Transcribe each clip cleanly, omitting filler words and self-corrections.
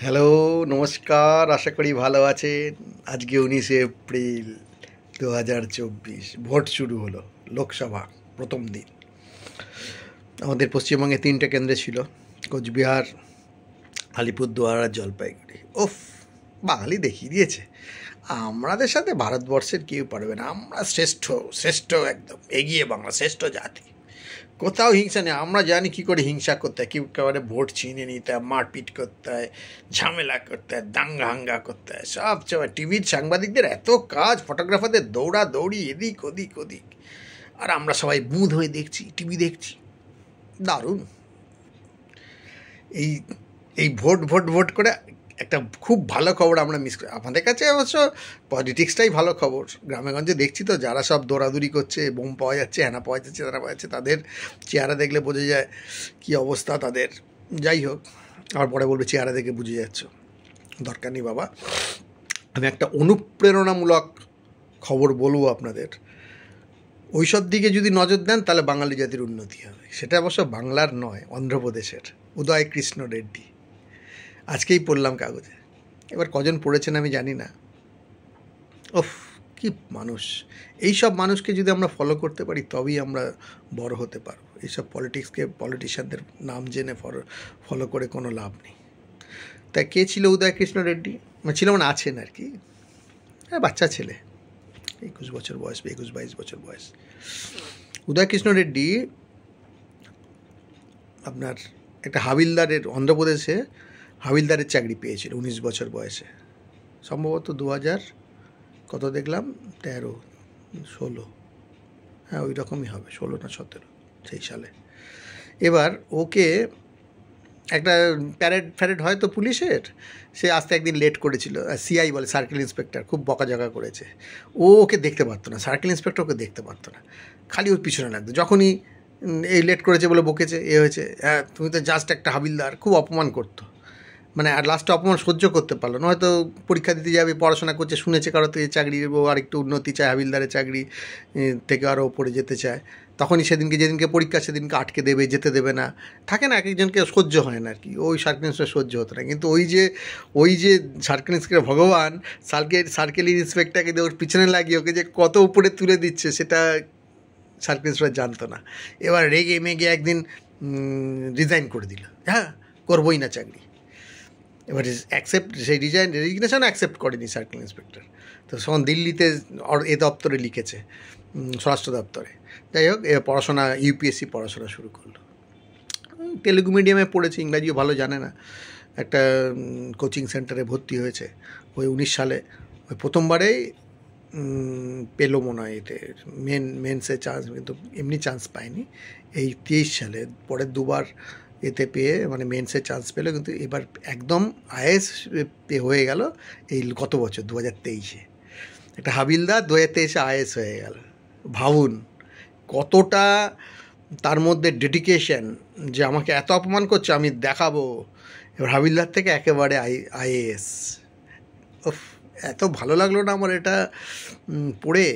Hello, নমস্কার। আশা করি ভালো আছেন। আজকে 19 এপ্রিল 2024, ভোট শুরু হলো। লোকসভা প্রথম দিন। আমাদের পশ্চিমবঙ্গে 3টে কেন্দ্রে ছিল, কোচবিহার, আলিপুরদুয়ার আর জলপাইগুড়ি। বাঙালি দেখিয়ে দিয়েছে আমাদের সাথে ভারতবর্ষের কেউ পারবে না। আমরা শ্রেষ্ঠ শ্রেষ্ঠ, একদম এগিয়ে বাংলা, শ্রেষ্ঠ জাতি। কোথাও হিংসা নেই। আমরা জানি কী করে হিংসা করতে হয়, কী করে ভোট ছিনিয়ে নিতে হয়, মারপিট করতে হয়, ঝামেলা করতে হয়, দাঙ্গা হাঙ্গা করতে হয়। সব টিভির সাংবাদিকদের এত কাজ, ফটোগ্রাফারদের দৌড়া দৌড়ি এদিক ওদিক ওদিক, আর আমরা সবাই বুঁদ হয়ে দেখছি, টিভি দেখছি। দারুণ। এই এই ভোট ভোট ভোট করে একটা খুব ভালো খবর আমরা মিস করি। আমাদের কাছে অবশ্য পলিটিক্সটাই ভালো খবর। গ্রামেগঞ্জে দেখছি তো, যারা সব দৌড়াদৌড়ি করছে, বোম পাওয়া যাচ্ছে, হ্যানা পাওয়া যাচ্ছে, তারা পাওয়া যাচ্ছে, তাদের চেহারা দেখলে বোঝা যায় কী অবস্থা তাদের। যাই হোক, আর পরে বলবে চেহারা দেখে বুঝে যাচ্ছ। দরকার নেই বাবা। আমি একটা অনুপ্রেরণামূলক খবর বলবো আপনাদের। ওইসব দিকে যদি নজর দেন তাহলে বাঙালি জাতির উন্নতি হবে। সেটা অবশ্য বাংলার নয়, অন্ধ্রপ্রদেশের উদয় কৃষ্ণ রেড্ডি। আজকেই পড়লাম কাগজে। এবার কজন পড়েছেন আমি জানি না। কি মানুষ! এইসব মানুষকে যদি আমরা ফলো করতে পারি তবেই আমরা বড় হতে পারবো। এইসব পলিটিশিয়ানদের নাম জেনে ফলো করে কোনো লাভ নেই। তাই কে ছিল উদয় কৃষ্ণ রেড্ডি? ছিল মানে আছেন আর কি, বাচ্চা ছেলে, 21 বছর বয়স, 21-22 বছর বয়স। উদয় কৃষ্ণ রেড্ডি আপনার একটা হাবিলদারের, অন্ধ্রপ্রদেশে হাবিলদারের চাকরি পেয়েছিল 19 বছর বয়সে। সম্ভবত 2000 কত দেখলাম, 13-16, হ্যাঁ ওই রকমই হবে, 16 না 17 সেই সালে। এবার ওকে একটা প্যারেড হয় তো পুলিশের, সে আসতে একদিন লেট করেছিল। সিআই বলে, সার্কেল ইন্সপেক্টর, খুব বকাঝকা করেছে। ও ওকে দেখতে পারতো না, সার্কেল ইন্সপেক্টর ওকে দেখতে পারতো না, খালি ওর পিছনে লাগতো। যখনই এই লেট করেছে বলে বকেছে, এ হয়েছে, হ্যাঁ তুমি তো জাস্ট একটা হাবিলদার, খুব অপমান করতো। মানে আর লাস্টে অপমান সহ্য করতে পারলো না। হয়তো পরীক্ষা দিতে যাবে, পড়াশোনা করছে, শুনেছে কারো থেকে চাকরির আর একটু উন্নতি চায়, হাবিলদারের চাকরি থেকে আরও ওপরে যেতে চায়। তখনই যেদিনকে পরীক্ষা সেদিনকে আটকে দেবে, যেতে দেবে না। থাকে না, এক একজনকে সহ্য হয় না আর কি। ওই সার্কেল ইন্সপেক্টর সহ্য হতো না। কিন্তু ওই যে সার্কেল ইন্সপেক্টর ভগবান, সার্কেল ইন্সপেক্টরকে ওর পিছনে লাগিয়ে ওকে যে কত উপরে তুলে দিচ্ছে সেটা সার্কেল ইন্সপেক্টর জানতো না। এবার রেগে মেগে একদিন রিজাইন করে দিল, হ্যাঁ করবোই না চাকরি। এবার সেই রেজিগনেশন অ্যাকসেপ্ট করেনি সার্কেল ইন্সপেক্টর। তো তখন দিল্লিতে দপ্তরে লিখেছে, স্বরাষ্ট্র দপ্তরে। যাই হোক, পড়াশোনা ইউপিএসসি পড়াশোনা শুরু করলো। তেলুগু মিডিয়ামে পড়েছে, ইংরাজিও ভালো জানে না। একটা কোচিং সেন্টারে ভর্তি হয়েছে। ওই 19 সালে ওই প্রথমবারেই পেলো মনে হয় এতে মেন্সে চান্স, কিন্তু এমনি চান্স পায়নি। এই 23 সালে পরের দুবার এতে পেয়ে, মানে মেন্সে চান্স পেলো, কিন্তু এবার একদম আইএএস হয়ে গেল। এই গত বছর 2023-এ একটা হাবিলদার 2023-এ আইএএস হয়ে গেল। ভাবুন কতটা তার মধ্যে ডেডিকেশন, যে আমাকে এত অপমান করছে আমি দেখাবো। এবার হাবিলদার থেকে একেবারে আইএএস। এত ভালো লাগলো না আমার এটা পড়ে,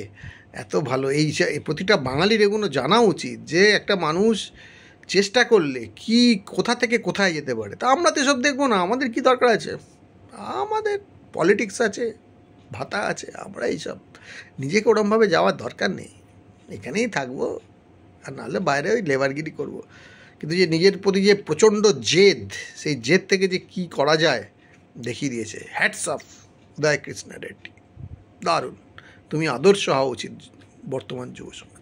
এত ভালো। এই প্রতিটা বাঙালির এগুলো জানা উচিত, যে একটা মানুষ চেষ্টা করলে কি কোথা থেকে কোথায় যেতে পারে। তা আমরা তো এসব দেখবো না, আমাদের কি দরকার আছে? আমাদের পলিটিক্স আছে, ভাতা আছে, আমরা এইসব নিজেকে ওরমভাবে যাওয়ার দরকার নেই। এখানেই থাকবো, আর নাহলে বাইরে ওই লেবারগিরি করবো। কিন্তু যে নিজের প্রতি যে প্রচণ্ড জেদ, সেই জেদ থেকে যে কি করা যায় দেখিয়ে দিয়েছে। হ্যাটস অফ উদয় কৃষ্ণ রেড্ডি, দারুণ। তুমি আদর্শ হওয়া উচিত বর্তমান যুব সমাজ।